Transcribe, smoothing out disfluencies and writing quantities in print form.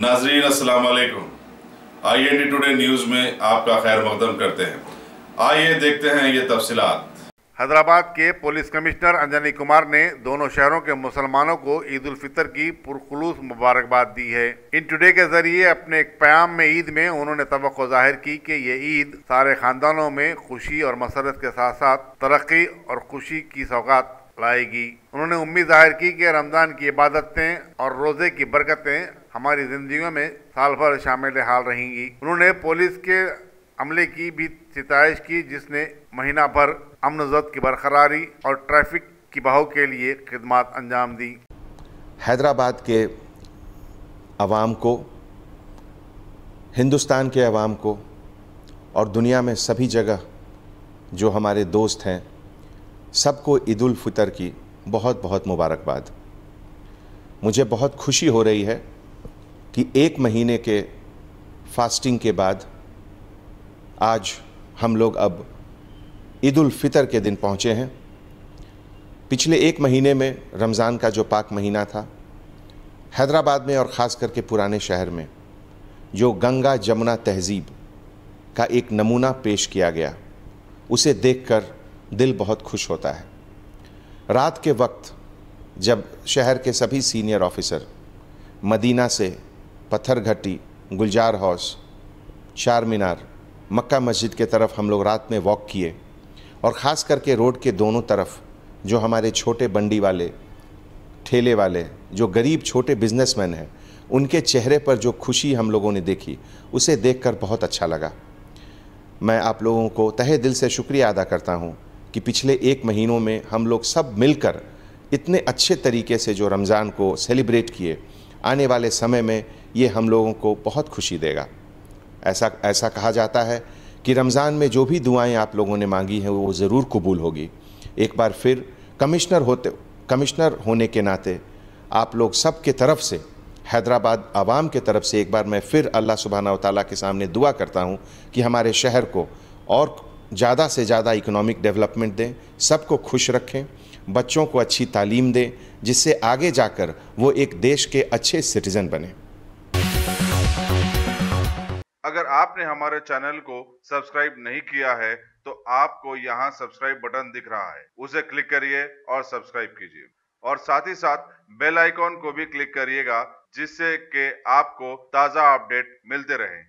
नाजरीन अस्सलाम वालेकुम। IND टुडे न्यूज़ में आपका खैर मकदम करते हैं। आइए देखते हैं ये तफसीलात। हैदराबाद के पुलिस कमिश्नर अंजनी कुमार ने दोनों शहरों के मुसलमानों को ईद उल फितर की पुरखुलूस मुबारकबाद दी है। इन टुडे के जरिए अपने एक प्याम में ईद में उन्होंने तवक्को जाहिर की कि ये ईद सारे खानदानों में खुशी और मसरत के साथ साथ तरक्की और खुशी की सौगात लाएगी। उन्होंने उम्मीद जाहिर की कि रमजान की इबादतें और रोजे की बरकतें हमारी जिंदगियों में साल भर शामिल हाल रहेंगी। उन्होंने पुलिस के अमले की भी सितारिश की, जिसने महीना भर अमन ज़ब्त की बरकरारी और ट्रैफिक की बहाव के लिए खिदमत अंजाम दी। हैदराबाद के अवाम को, हिंदुस्तान के अवाम को और दुनिया में सभी जगह जो हमारे दोस्त हैं, सबको ईद उल फितर की बहुत बहुत मुबारकबाद। मुझे बहुत खुशी हो रही है कि एक महीने के फास्टिंग के बाद आज हम लोग अब ईद उल फितर के दिन पहुँचे हैं। पिछले एक महीने में रमज़ान का जो पाक महीना था, हैदराबाद में और ख़ास करके पुराने शहर में जो गंगा जमुना तहज़ीब का एक नमूना पेश किया गया, उसे देखकर दिल बहुत खुश होता है। रात के वक्त जब शहर के सभी सीनियर ऑफिसर मदीना से पत्थर घट्टी, गुलजार हाउस, चार मीनार, मक्का मस्जिद के तरफ हम लोग रात में वॉक किए, और ख़ास करके रोड के दोनों तरफ जो हमारे छोटे बंडी वाले, ठेले वाले, जो गरीब छोटे बिजनेसमैन हैं, उनके चेहरे पर जो खुशी हम लोगों ने देखी, उसे देखकर बहुत अच्छा लगा। मैं आप लोगों को तहे दिल से शुक्रिया अदा करता हूँ कि पिछले एक महीनों में हम लोग सब मिलकर इतने अच्छे तरीके से जो रमज़ान को सेलिब्रेट किए, आने वाले समय में ये हम लोगों को बहुत खुशी देगा। ऐसा कहा जाता है कि रमज़ान में जो भी दुआएं आप लोगों ने मांगी हैं वो ज़रूर कबूल होगी। एक बार फिर कमिश्नर होने के नाते आप लोग सब के तरफ से, हैदराबाद आवाम के तरफ से एक बार मैं फिर अल्लाह सुब्हाना व तआला के सामने दुआ करता हूँ कि हमारे शहर को और ज़्यादा से ज़्यादा इकोनॉमिक डेवलपमेंट दें, सबको खुश रखें, बच्चों को अच्छी तालीम दें, जिससे आगे जाकर वो एक देश के अच्छे सिटीज़न बने। अगर आपने हमारे चैनल को सब्सक्राइब नहीं किया है तो आपको यहाँ सब्सक्राइब बटन दिख रहा है, उसे क्लिक करिए और सब्सक्राइब कीजिए, और साथ ही साथ बेल आइकॉन को भी क्लिक करिएगा, जिससे कि आपको ताज़ा अपडेट मिलते रहें।